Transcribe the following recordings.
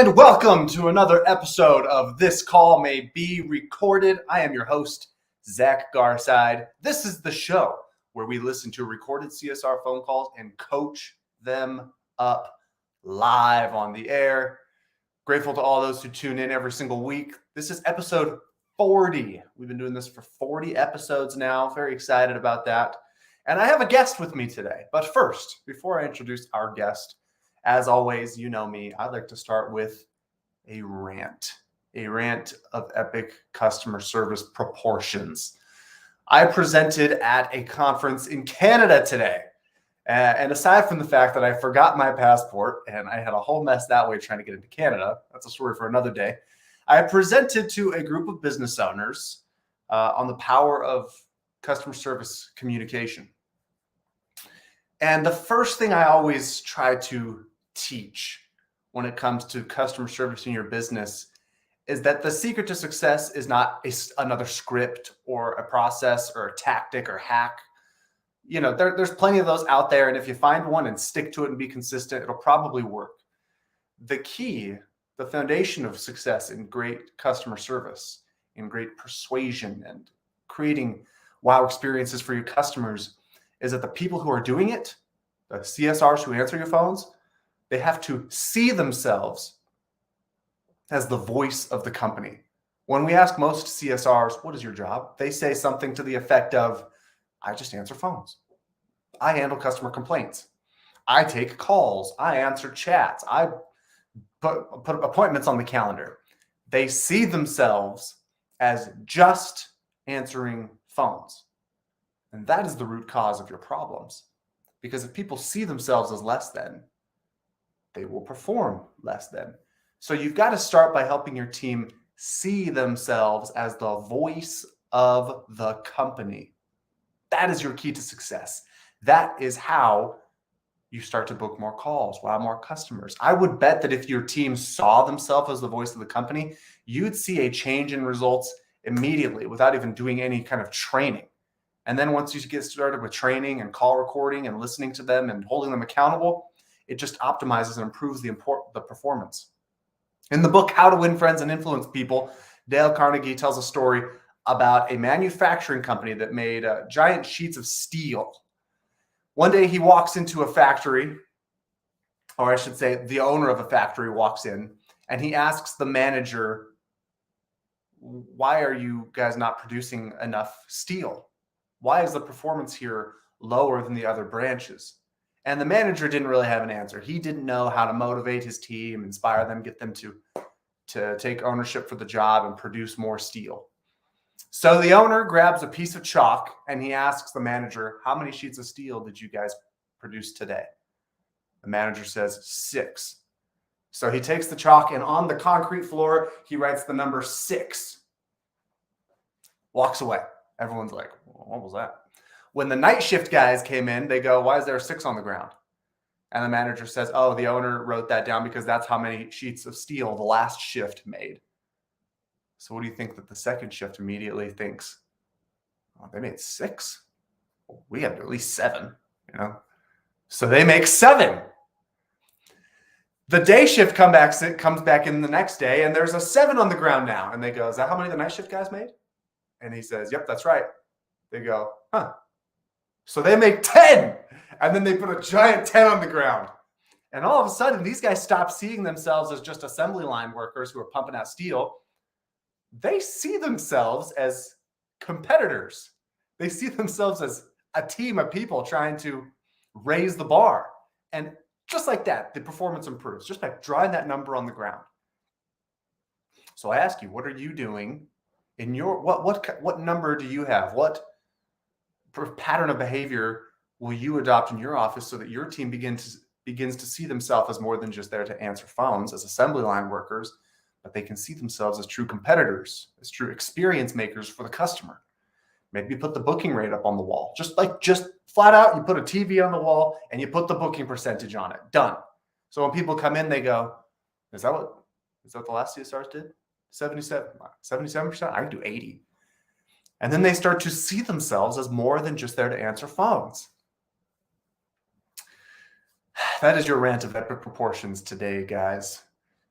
And welcome to another episode of This Call May Be Recorded. I am your host, Zach Garside. This is the show where we listen to recorded CSR phone calls and coach them up live on the air. Grateful to all those who tune in every single week. This is episode 40. We've been doing this for 40 episodes now. Very excited about that. And I have a guest with me today. But first, before I introduce our guest, as always, you know me, I'd like to start with a rant of epic customer service proportions. I presented at a conference in Canada today. And aside from the fact that I forgot my passport and I had a whole mess that way trying to get into Canada, that's a story for another day. I presented to a group of business owners on the power of customer service communication. And the first thing I always try to teach when it comes to customer service in your business is that the secret to success is not another script or a process or a tactic or hack. You know, there's plenty of those out there. And if you find one and stick to it and be consistent, it'll probably work. The key, the foundation of success in great customer service, in great persuasion and creating wow experiences for your customers is that the people who are doing it, the CSRs who answer your phones, they have to see themselves as the voice of the company. When we ask most CSRs, what is your job? They say something to the effect of, I just answer phones. I handle customer complaints. I take calls. I answer chats. I put appointments on the calendar. They see themselves as just answering phones. And that is the root cause of your problems. Because if people see themselves as less than, they will perform less than. So you've got to start by helping your team see themselves as the voice of the company. That is your key to success. That is how you start to book more calls, wow more customers. I would bet that if your team saw themselves as the voice of the company, you'd see a change in results immediately without even doing any kind of training. And then once you get started with training and call recording and listening to them and holding them accountable, it just optimizes and improves the performance. In the book, How to Win Friends and Influence People, Dale Carnegie tells a story about a manufacturing company that made giant sheets of steel. One day he walks into a factory, or I should say the owner of a factory walks in, and he asks the manager, why are you guys not producing enough steel? Why is the performance here lower than the other branches? And the manager didn't really have an answer. He didn't know how to motivate his team, inspire them, get them to take ownership for the job and produce more steel. So the owner grabs a piece of chalk and he asks the manager, how many sheets of steel did you guys produce today? The manager says 6. So he takes the chalk and on the concrete floor, he writes the number 6. Walks away. Everyone's like, what was that? When the night shift guys came in, they go, why is there a 6 on the ground? And the manager says, oh, the owner wrote that down because that's how many sheets of steel the last shift made. So what do you think that the second shift immediately thinks? Oh, they made 6? Well, we have at least 7, you know? So they make 7. The day shift comes back in the next day and there's a 7 on the ground now. And they go, is that how many the night shift guys made? And he says, yep, that's right. They go, huh. So they make 10, and then they put a giant 10 on the ground. And all of a sudden, these guys stop seeing themselves as just assembly line workers who are pumping out steel. They see themselves as competitors. They see themselves as a team of people trying to raise the bar. And just like that, the performance improves, just by drawing that number on the ground. So I ask you, what are you doing in your, what number do you have? What pattern of behavior will you adopt in your office so that your team begins to see themselves as more than just there to answer phones as assembly line workers, but they can see themselves as true competitors, as true experience makers for the customer. Maybe you put the booking rate up on the wall, just flat out, you put a TV on the wall and you put the booking percentage on it. Done. So when people come in, they go, is that what the last CSRs did? 77%? I can do 80. And then they start to see themselves as more than just there to answer phones. That is your rant of epic proportions today, guys.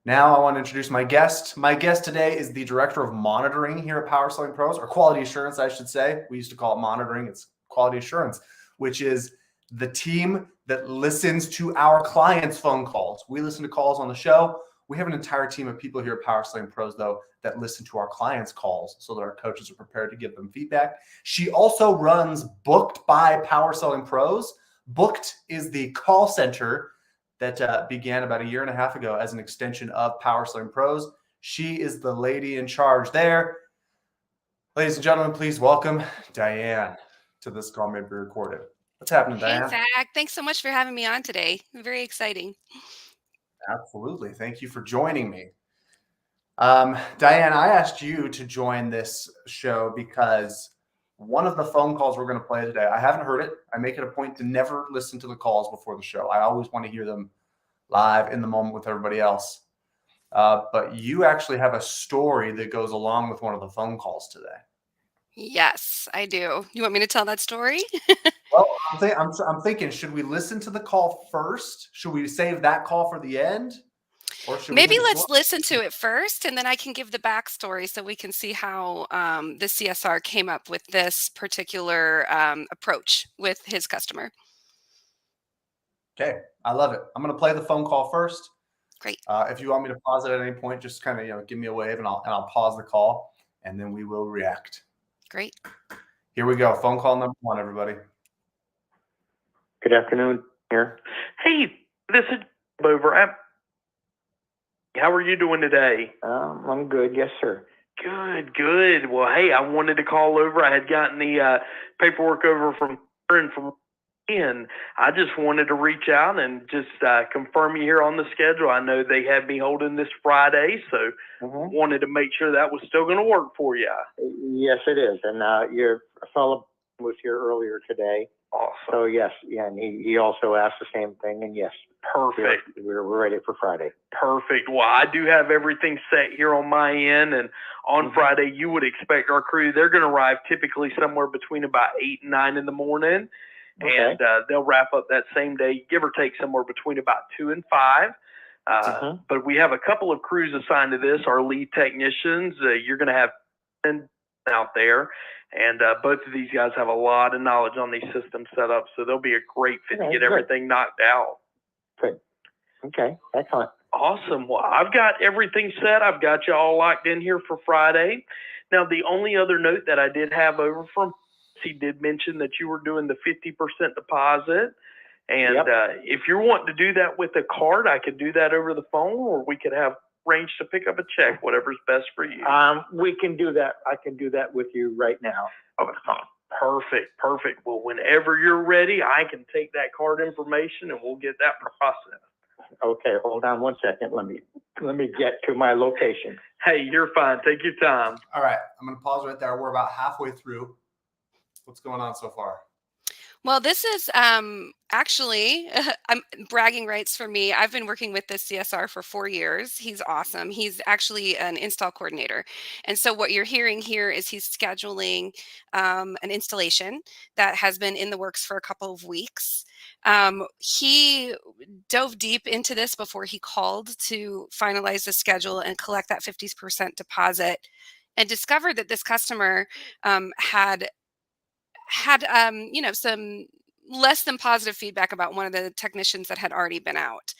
Now I want to introduce my guest. My guest today is the Director of Monitoring here at Power Selling Pros, or Quality Assurance, I should say. We used to call it monitoring. It's Quality Assurance, which is the team that listens to our clients' phone calls. We listen to calls on the show. We have an entire team of people here at Power Selling Pros, though, that listen to our clients' calls so that our coaches are prepared to give them feedback. She also runs Booked by Power Selling Pros. Booked is the call center that began about a year and a half ago as an extension of Power Selling Pros. She is the lady in charge there. Ladies and gentlemen, please welcome Diane to This Call May Be Recorded. What's happening, Hey, Diane? Zach. Thanks so much for having me on today. Very exciting. Absolutely. Thank you for joining me. Diane, I asked you to join this show because one of the phone calls we're going to play today, I haven't heard it. I make it a point to never listen to the calls before the show. I always want to hear them live in the moment with everybody else. But you actually have a story that goes along with one of the phone calls today. Yes, I do. You want me to tell that story? Well, I'm thinking, should we listen to the call first? Should we save that call for the end? Or should Maybe we let's listen to it first, and then I can give the backstory so we can see how the CSR came up with this particular approach with his customer. Okay, I love it. I'm going to play the phone call first. Great. If you want me to pause it at any point, just kind of give me a wave, and I'll pause the call, and then we will react. Great. Here we go. Phone call number 1, everybody. Good afternoon. Here. Hey, this is over. How are you doing today? I'm good. Yes, sir. Good. Well, hey, I wanted to call over. I had gotten the paperwork over from and I just wanted to reach out and just confirm you here on the schedule. I know they had me holding this Friday, so wanted to make sure that was still going to work for you. Yes, it is. And your fellow was here earlier today. Awesome. So yes, yeah, and he also asked the same thing. And yes, perfect. We're ready for Friday. Perfect. Well, I do have everything set here on my end, and on Friday you would expect our crew. They're going to arrive typically somewhere between about 8 and 9 in the morning. Okay. And they'll wrap up that same day, give or take somewhere between about 2 and 5. But we have a couple of crews assigned to this, our lead technicians. You're going to have 10 out there, and both of these guys have a lot of knowledge on these system setups, so they'll be a great fit to get everything knocked out. Good. Okay, excellent. Awesome. Well, I've got everything set. I've got you all locked in here for Friday. Now, the only other note that I did have over from he did mention that you were doing the 50% deposit. And if you're wanting to do that with a card, I could do that over the phone, or we could have arranged to pick up a check, whatever's best for you. We can do that. I can do that with you right now. Oh, perfect. Well, whenever you're ready, I can take that card information and we'll get that processed. Okay, hold on one second. Let me get to my location. Hey, you're fine. Take your time. All right, I'm going to pause right there. We're about halfway through. What's going on so far? Well, this is actually I'm bragging rights for me. I've been working with this CSR for 4 years. He's awesome. He's actually an install coordinator. And so what you're hearing here is he's scheduling an installation that has been in the works for a couple of weeks. He dove deep into this before he called to finalize the schedule and collect that 50% deposit, and discovered that this customer had some less than positive feedback about one of the technicians that had already been out.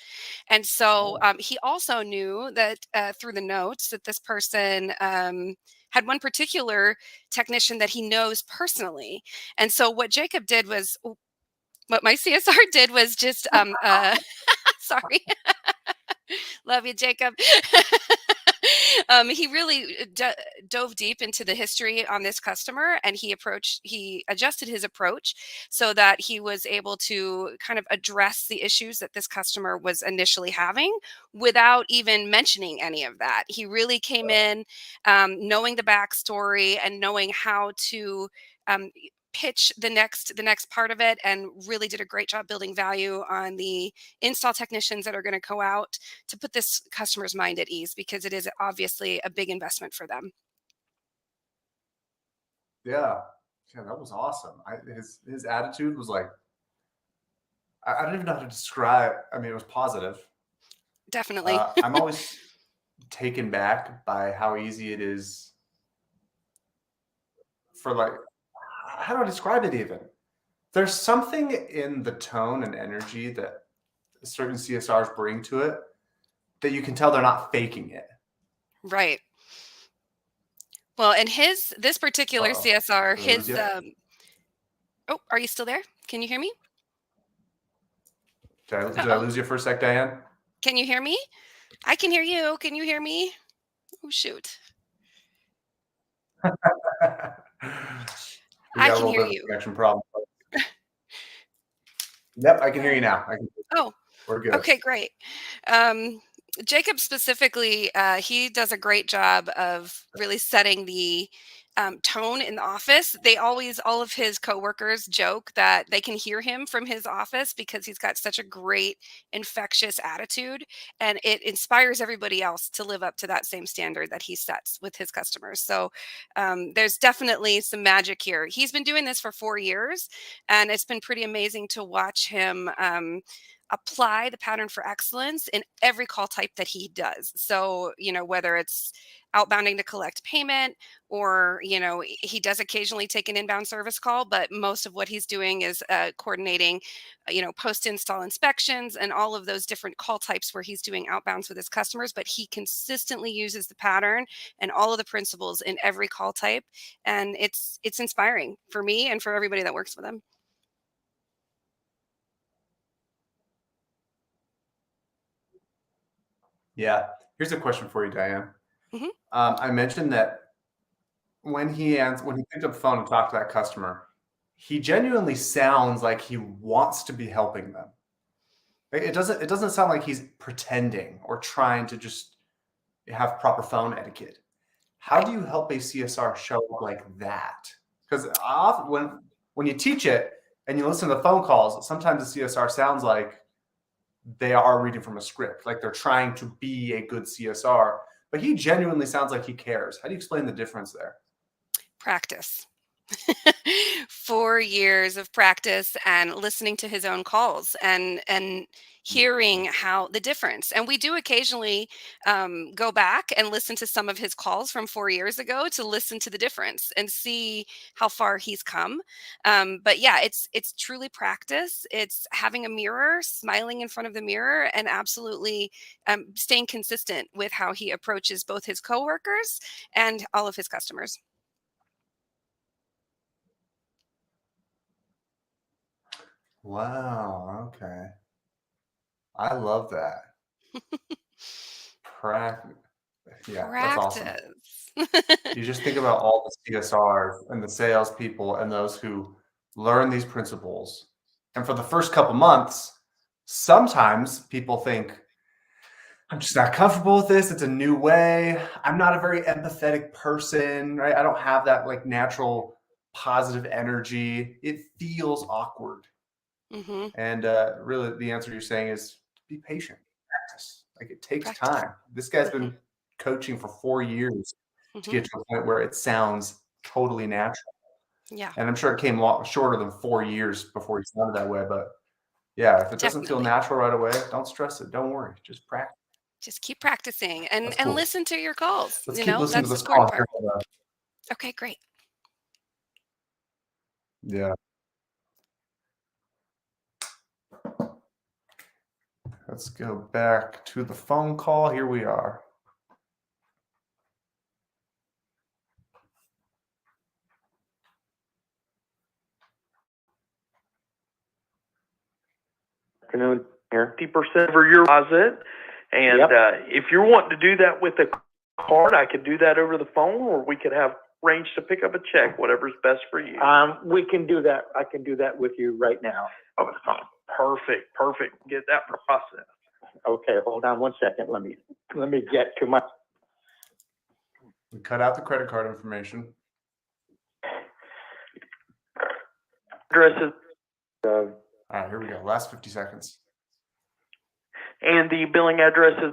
And so he also knew that through the notes that this person had one particular technician that he knows personally. And so what my CSR did was just sorry. Love you, Jacob. He really dove deep into the history on this customer, and he adjusted his approach so that he was able to kind of address the issues that this customer was initially having without even mentioning any of that. He really came in knowing the backstory and knowing how to pitch the next part of it, and really did a great job building value on the install technicians that are going to go out to put this customer's mind at ease, because it is obviously a big investment for them. Yeah, that was awesome. His attitude was like, I don't even know how to describe. I mean, it was positive. Definitely. I'm always taken back by how easy it is for, like, how do I describe it even? There's something in the tone and energy that certain CSRs bring to it that you can tell they're not faking it. Right. Well, and this particular Uh-oh. CSR, Did I lose his you? oh, are you still there? Can you hear me? Did I Uh-oh. lose you for a sec, Diane? Can you hear me? I can hear you. Can you hear me? Oh, shoot. We I got a can little hear bit of a you. connection problem. Yep, I can hear you now. Oh, We're good. okay, great. Jacob specifically, he does a great job of really setting the tone in the office. All of his coworkers joke that they can hear him from his office because he's got such a great infectious attitude, and it inspires everybody else to live up to that same standard that he sets with his customers. So there's definitely some magic here. He's been doing this for 4 years, and it's been pretty amazing to watch him apply the pattern for excellence in every call type that he does. So, whether it's outbounding to collect payment, or, he does occasionally take an inbound service call, but most of what he's doing is coordinating, post install inspections and all of those different call types where he's doing outbounds with his customers. But he consistently uses the pattern and all of the principles in every call type. And it's inspiring for me and for everybody that works with him. Yeah. Here's a question for you, Diane. Mhm. I mentioned that when he picked up the phone and talked to that customer, he genuinely sounds like he wants to be helping them. It doesn't sound like he's pretending or trying to just have proper phone etiquette. How do you help a CSR show up like that? Because often when you teach it and you listen to the phone calls, sometimes the CSR sounds like they are reading from a script, like they're trying to be a good CSR, but he genuinely sounds like he cares. How do you explain the difference there? Practice. 4 years of practice and listening to his own calls and hearing how the difference. And we do occasionally go back and listen to some of his calls from 4 years ago to listen to the difference and see how far he's come. But yeah, it's truly practice. It's having a mirror, smiling in front of the mirror, and absolutely staying consistent with how he approaches both his coworkers and all of his customers. Wow. Okay. I love that. Practice. Yeah, that's awesome. Practice. You just think about all the CSRs and the salespeople and those who learn these principles. And for the first couple months, sometimes people think, I'm just not comfortable with this. It's a new way. I'm not a very empathetic person, right? I don't have that like natural positive energy. It feels awkward. Hmm. And really, the answer you're saying is be patient, practice. Like it takes Practice. time. This guy's Hmm. been coaching for 4 years to Hmm. get to a point where it sounds totally natural. Yeah, And I'm sure it came shorter than 4 years before he sounded that way. But yeah, if it doesn't feel definitely. natural right away, don't stress it. Don't worry. Just practice. Just keep practicing and That's cool. listen to your calls. Let's keep listening to That's the this important call here. part. Okay, great. Yeah. Let's go back to the phone call. Here we are. Afternoon here. 50% over your deposit. And Yep. if you're wanting to do that with a card, I could do that over the phone, or we could have arranged to pick up a check, whatever's best for you. We can do that. I can do that with you right now over the phone. Perfect. Get that process. Okay, hold on 1 second. Let me get to my. We cut out the credit card information. Addresses All right, here we go. Last 50 seconds. and the billing address is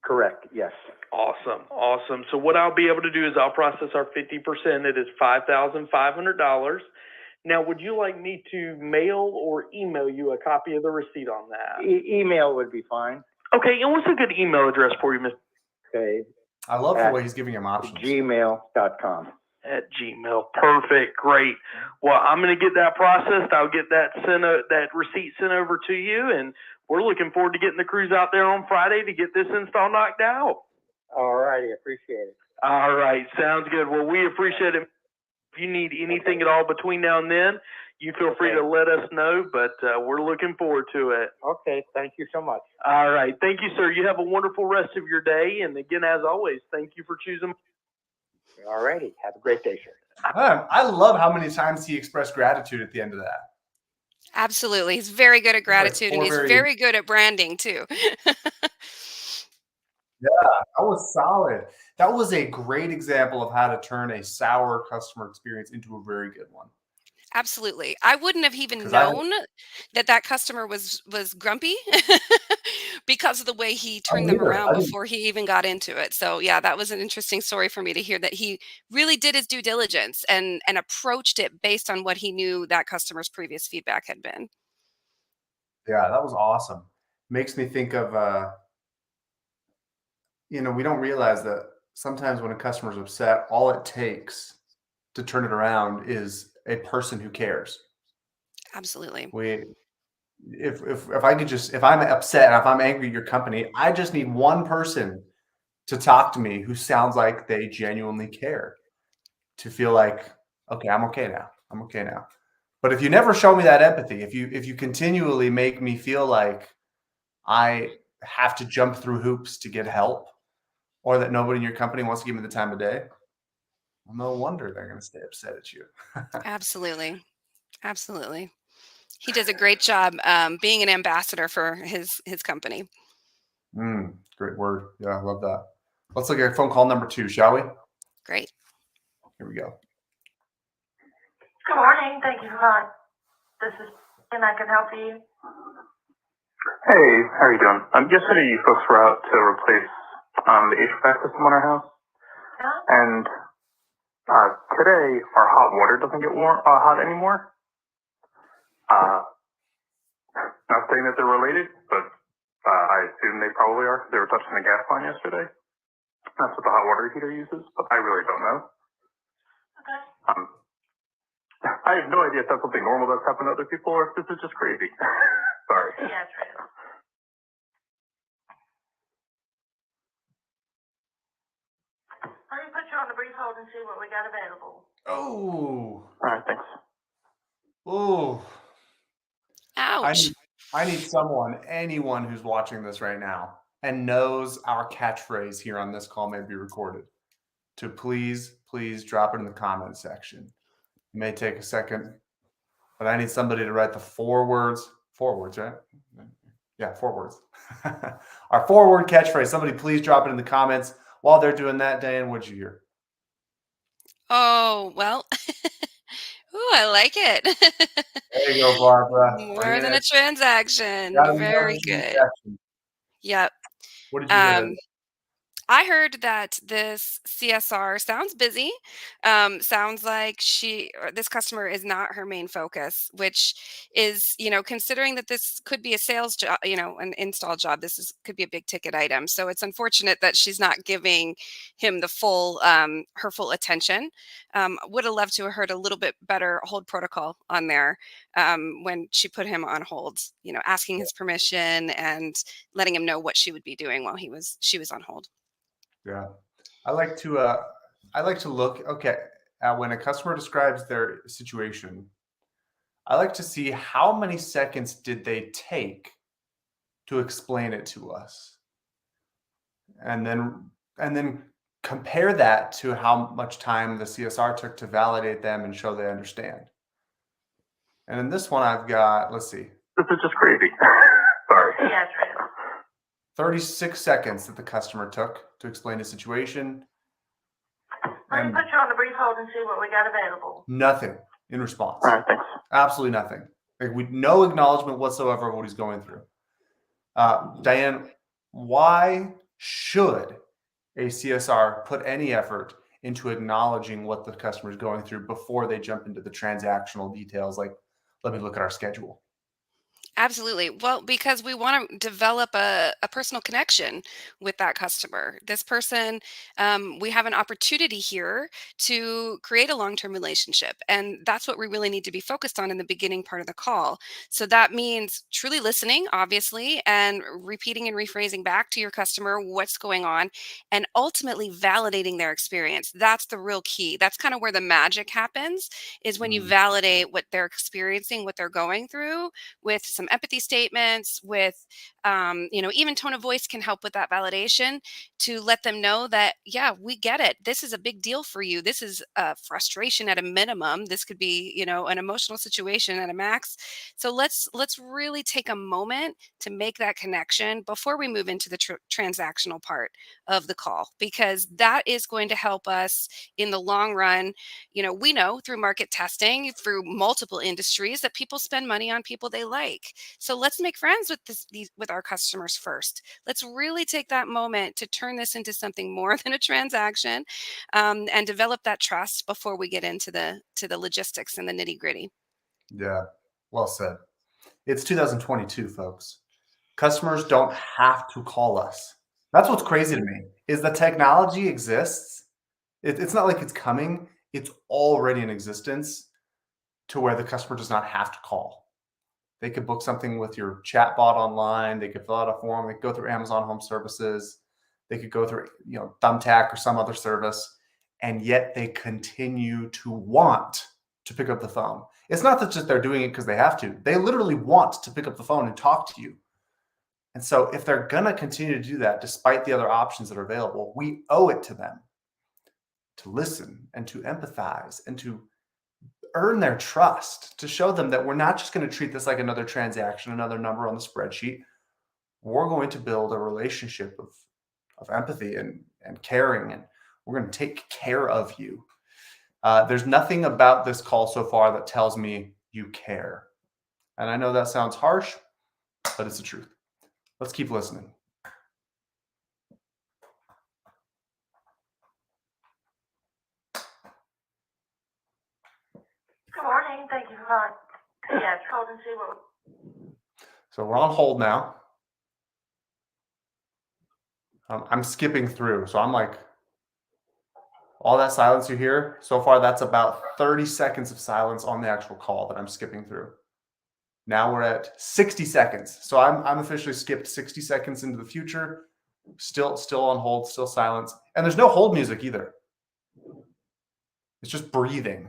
Correct. Yes. awesome. So what I'll be able to do is I'll process our 50%. It is $5,500. Now, would you like me to mail or email you a copy of the receipt on that? Email would be fine. Okay, and what's a good email address for you, Mr. Okay, I love the At way he's giving him options. gmail.com. At Gmail? Perfect, great. Well, I'm going to get that processed. I'll get that that receipt sent over to you, and we're looking forward to getting the crews out there on Friday to get this install knocked out. All righty, appreciate it. All right, sounds good. Well, we appreciate it. If you need anything at all between now and then, you feel free to let us know, but we're looking forward to it. Okay, thank you so much. All right. Thank you, sir. You have a wonderful rest of your day. And again, as always, thank you for choosing. All righty, have a great day, sir. I love how many times he expressed gratitude at the end of that. Absolutely. He's very good at gratitude and four he's very- very good at branding too. That was solid. That was a great example of how to turn a sour customer experience into a very good one. Absolutely. I wouldn't have even 'Cause known that customer was grumpy because of the way he turned them neither. around I didn't- before he even got into it. So yeah, that was an interesting story for me to hear that he really did his due diligence and approached it based on what he knew that customer's previous feedback had been. Yeah, that was awesome. Makes me think of, we don't realize that sometimes when a customer's upset, all it takes to turn it around is a person who cares. Absolutely. If I could just, if I'm upset and if I'm angry at your company, I just need one person to talk to me who sounds like they genuinely care, to feel like, okay, I'm okay now. I'm okay now. But if you never show me that empathy, if you continually make me feel like I have to jump through hoops to get help, or that nobody in your company wants to give me the time of day, well, no wonder they're going to stay upset at you. Absolutely. Absolutely. He does a great job being an ambassador for his company. Great word. Yeah, I love that. Let's look at phone call number 2, shall we? Great. Here we go. Good morning. Thank you for calling. This is and I can help you. Hey, how are you doing? Yesterday you folks were out to replace the HVAC system on our house, Yeah? and today our hot water doesn't get hot anymore. Not saying that they're related, but I assume they probably are. They were touching the gas line yesterday. That's what the hot water heater uses, but I really don't know. Okay. I have no idea if that's something normal that's happened to other people or if this is just crazy. Sorry. Yeah, it's real. Let me put you on the brief hold and see what we got available. Oh, All right, thanks. oh. Ouch. I need anyone who's watching this right now and knows our catchphrase here on This Call May Be Recorded, to please drop it in the comment section. It may take a second, but I need somebody to write the 4 words, right? Yeah, 4 words. Our 4-word catchphrase. Somebody please drop it in the comments. While they're doing that, Diane, what'd you hear? Oh, well. Ooh, I like it. There you go, Barbara. More than a transaction. Gotta be Very on the good. transaction. Yep. What did you hear? I heard that this CSR sounds busy. Sounds like this customer is not her main focus, which is, considering that this could be a sales job, an install job. Could be a big ticket item. So it's unfortunate that she's not giving him the full, her full attention. Would have loved to have heard a little bit better hold protocol on there when she put him on hold. Asking his permission and letting him know what she would be doing while she was on hold. Yeah, I like to look at when a customer describes their situation. I like to see how many seconds did they take to explain it to us, and then compare that to how much time the CSR took to validate them and show they understand. And in this one, I've got, let's see, This is just crazy. Sorry. Yeah, it's real. 36 seconds that the customer took to explain the situation. Let me And put you on the brief hold and see what we got available. nothing in response. All right, thanks. Absolutely nothing. No acknowledgement whatsoever of what he's going through. Diane, why should a CSR put any effort into acknowledging what the customer is going through before they jump into the transactional details? Like, let me look at our schedule. Absolutely. Well, because we want to develop a personal connection with that customer. This person, we have an opportunity here to create a long term relationship. And that's what we really need to be focused on in the beginning part of the call. So that means truly listening, obviously, and repeating and rephrasing back to your customer what's going on, and ultimately validating their experience. That's the real key. That's kind of where the magic happens, is when you Mm. validate what they're experiencing, what they're going through, with some empathy statements, with even tone of voice can help with that validation, to let them know that, yeah, we get it, this is a big deal for you, this is a frustration at a minimum, this could be an emotional situation at a max. So let's really take a moment to make that connection before we move into the transactional part of the call, because that is going to help us in the long run. We know through market testing, through multiple industries, that people spend money on people they like. So let's make friends with with our customers first. Let's really take that moment to turn this into something more than a transaction, and develop that trust before we get into the logistics and the nitty gritty. Yeah, well said. It's 2022, folks. Customers don't have to call us. That's what's crazy to me, is the technology exists. It's not like it's coming. It's already in existence to where the customer does not have to call. They could book something with your chat bot online. They could fill out a form. They could go through Amazon Home Services. They could go through, Thumbtack or some other service, and yet they continue to want to pick up the phone. It's not that just they're doing it because they have to. They literally want to pick up the phone and talk to you. And so if they're going to continue to do that, despite the other options that are available, we owe it to them to listen and to empathize and to earn their trust, to show them that we're not just going to treat this like another transaction, another number on the spreadsheet. We're going to build a relationship of empathy and caring, and we're going to take care of you. There's nothing about this call so far that tells me you care. And I know that sounds harsh, but it's the truth. Let's keep listening. Good morning. Thank you for calling. Yeah, called and see what. So we're on hold now. I'm skipping through. So I'm like, all that silence you hear so far, that's about 30 seconds of silence on the actual call that I'm skipping through. Now we're at 60 seconds. So I'm officially skipped 60 seconds into the future. Still on hold, still silence. And there's no hold music either. It's just breathing.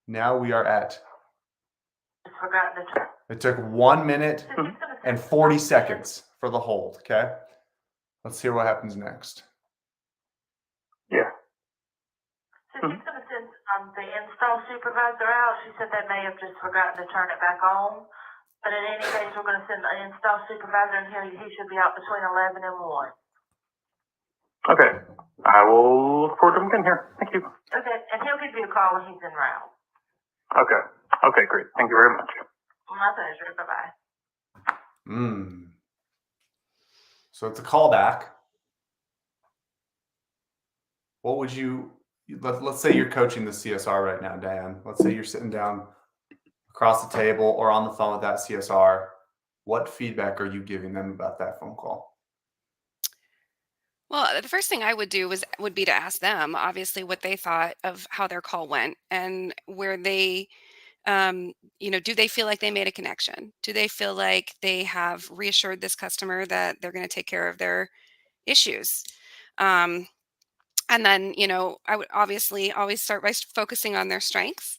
Now we are at, Forgot the turn. it took 1 minute and 40 seconds for the hold, okay? Let's hear what happens next. Yeah. So she's going to send the install supervisor out. She said they may have just forgotten to turn it back on. But in any case, we're going to send the install supervisor, and he should be out between 11 and 1. Okay. I will look forward to him getting here. Thank you. Okay, and he'll give you a call when he's en route. Okay. Okay, great. Thank you very much. My pleasure. Bye-bye. So it's a callback. What would let's say you're coaching the CSR right now, Dan. Let's say you're sitting down across the table or on the phone with that CSR. What feedback are you giving them about that phone call? Well, the first thing I would do would be to ask them, obviously, what they thought of how their call went, and where they, do they feel like they made a connection? Do they feel like they have reassured this customer that they're going to take care of their issues? And then, I would obviously always start by focusing on their strengths.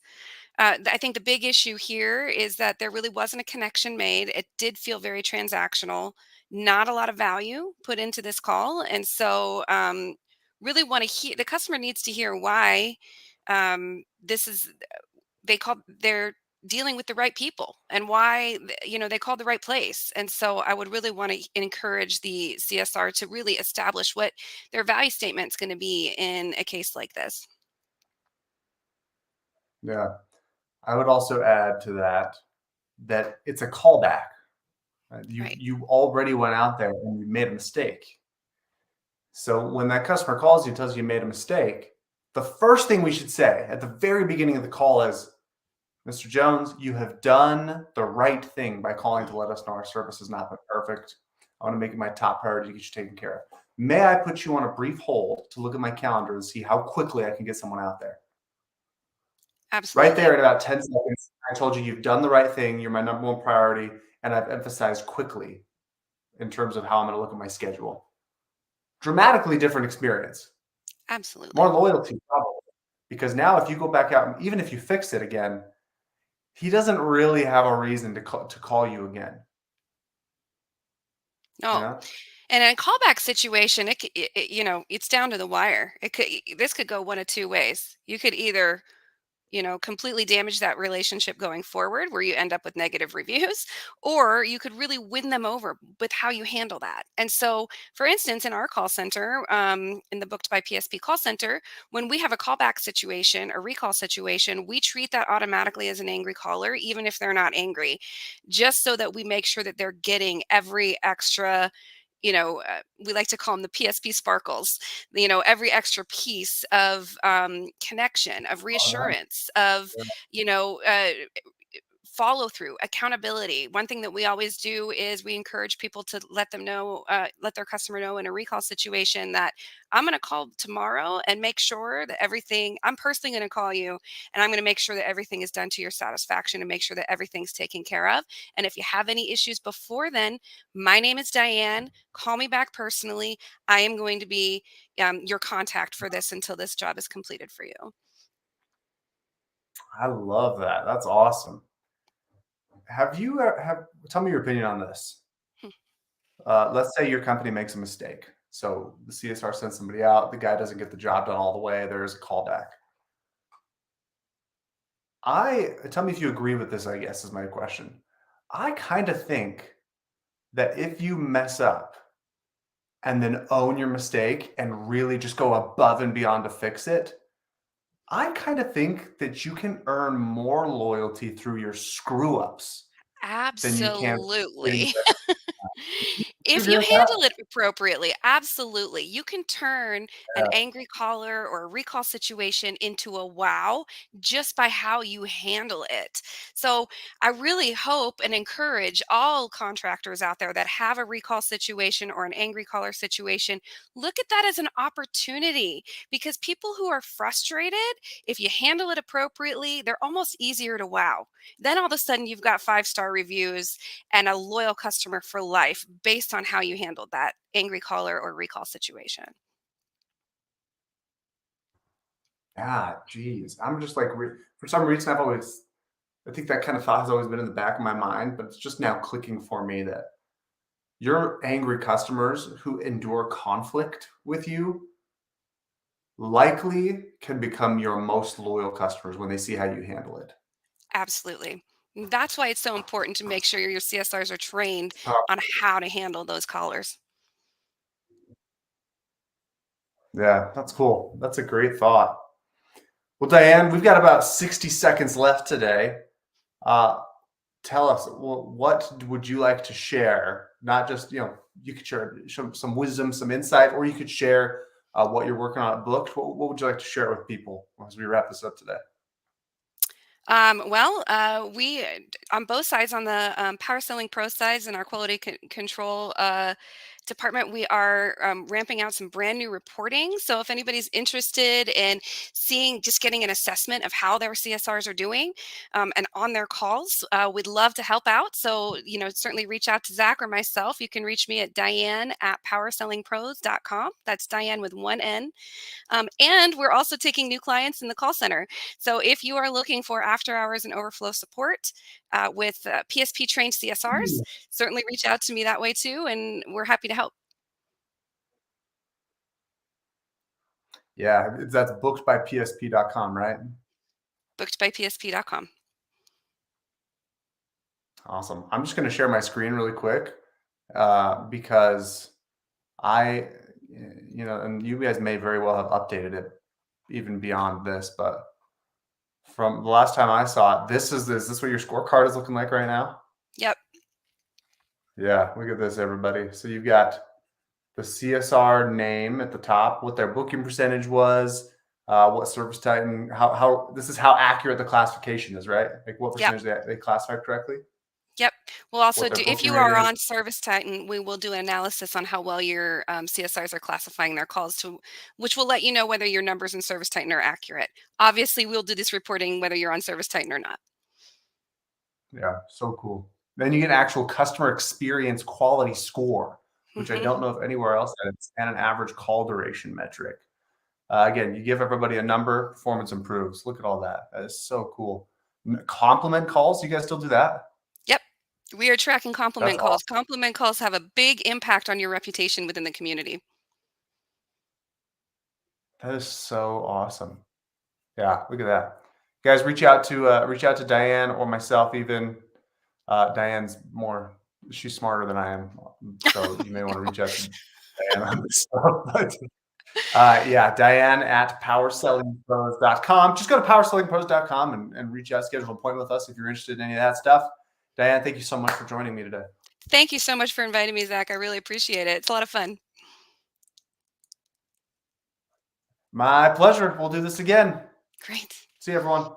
I think the big issue here is that there really wasn't a connection made. It did feel very transactional, not a lot of value put into this call. And so, really want to hear, the customer needs to hear why, this is, they're dealing with the right people, and why, they called the right place. And so I would really want to encourage the CSR to really establish what their value statement is going to be in a case like this. Yeah. I would also add to that it's a callback. Right. You already went out there and you made a mistake. So when that customer calls you, tells you made a mistake, the first thing we should say at the very beginning of the call is, Mr. Jones, you have done the right thing by calling to let us know our service has not been perfect. I want to make it my top priority to get you taken care of. May I put you on a brief hold to look at my calendar and see how quickly I can get someone out there? Absolutely. Right there in about 10 seconds, I told you you've done the right thing. You're my number one priority. And I've emphasized quickly in terms of how I'm going to look at my schedule. Dramatically different experience. Absolutely. More loyalty, probably. Because now if you go back out, and even if you fix it again, he doesn't really have a reason to call you again. No. You know? And in a callback situation, it's down to the wire. This could go one of two ways. You could either, completely damage that relationship going forward where you end up with negative reviews, or you could really win them over with how you handle that. And so, for instance, in our call center, in the Booked by PSP call center, when we have a callback situation, a recall situation, we treat that automatically as an angry caller, even if they're not angry, just so that we make sure that they're getting every extra, we like to call them the PSP sparkles, every extra piece of connection, of reassurance, of, Yeah. follow through, accountability. One thing that we always do is we encourage people to let their customer know in a recall situation that I'm going to call tomorrow and make sure that I'm personally going to call you and I'm going to make sure that everything is done to your satisfaction and make sure that everything's taken care of. And if you have any issues before then, my name is Diane. Call me back personally. I am going to be your contact for this until this job is completed for you. I love that. That's awesome. Tell me your opinion on this. Let's say your company makes a mistake. So the CSR sends somebody out. The guy doesn't get the job done all the way. There's a callback. Tell me if you agree with this, I guess, is my question. I kind of think that if you mess up and then own your mistake and really just go above and beyond to fix it, I kind of think that you can earn more loyalty through your screw ups than you can getting Absolutely. better. You If agree you with that? handle it appropriately, absolutely. You can turn an Yeah. angry caller or a recall situation into a wow just by how you handle it. So, I really hope and encourage all contractors out there that have a recall situation or an angry caller situation, look at that as an opportunity because people who are frustrated, if you handle it appropriately, they're almost easier to wow. Then all of a sudden you've got 5-star reviews and a loyal customer for life based on how you handled that angry caller or recall situation. Yeah, geez. I'm just like, for some reason, I think that kind of thought has always been in the back of my mind, but it's just now clicking for me that your angry customers who endure conflict with you likely can become your most loyal customers when they see how you handle it. Absolutely. That's why it's so important to make sure your CSRs are trained Uh, on how to handle those callers. Yeah, that's cool. That's a great thought. Well, Diane, we've got about 60 seconds left today. Uh, Tell us, what would you like to share? Not just, you could share some wisdom, some insight, or you could share what you're working on at Booked. What would you like to share with people as we wrap this up today? We on both sides, on the Power Selling Pro sides and our quality control department, we are ramping out some brand new reporting. So if anybody's interested in getting an assessment of how their CSRs are doing and on their calls, we'd love to help out. So, certainly reach out to Zach or myself. You can reach me at Diane@powersellingpros.com. That's Diane with one N. And we're also taking new clients in the call center. So if you are looking for after hours and overflow support with PSP trained CSRs, certainly reach out to me that way too. And we're happy to help. Yeah, that's bookedbypsp.com, right? Bookedbypsp.com. Awesome. I'm just going to share my screen really quick because and you guys may very well have updated it even beyond this, but from the last time I saw it, is this what your scorecard is looking like right now? Yep. Yeah, look at this, everybody. So you've got the CSR name at the top, what their booking percentage was, what Service Titan, how this is how accurate the classification is, right? Like what Yep. percentage they classify correctly? Yep. We'll also What their do, if booking you rate are is? on Service Titan, we will do an analysis on how well your CSRs are classifying their calls to, which will let you know whether your numbers in Service Titan are accurate. Obviously, we'll do this reporting whether you're on Service Titan or not. Yeah, so cool. Then you get an actual customer experience quality score, which I Mhm. don't know if anywhere else has, and an average call duration metric. Again, you give everybody a number, performance improves. Look at all that. That is so cool. Compliment calls, you guys still do that? Yep. We are tracking compliment That's calls. Compliment calls have a big impact on your reputation within the community. That is so awesome. Yeah, look at that. Guys, reach out to Diane or myself even. Diane's she's smarter than I am. So you may want to reach out to Diane on this stuff. But yeah, Diane at powersellingpros.com. Just go to powersellingpros.com and reach out, schedule an appointment with us if you're interested in any of that stuff. Diane, thank you so much for joining me today. Thank you so much for inviting me, Zach. I really appreciate it. It's a lot of fun. My pleasure. We'll do this again. Great. See you, everyone.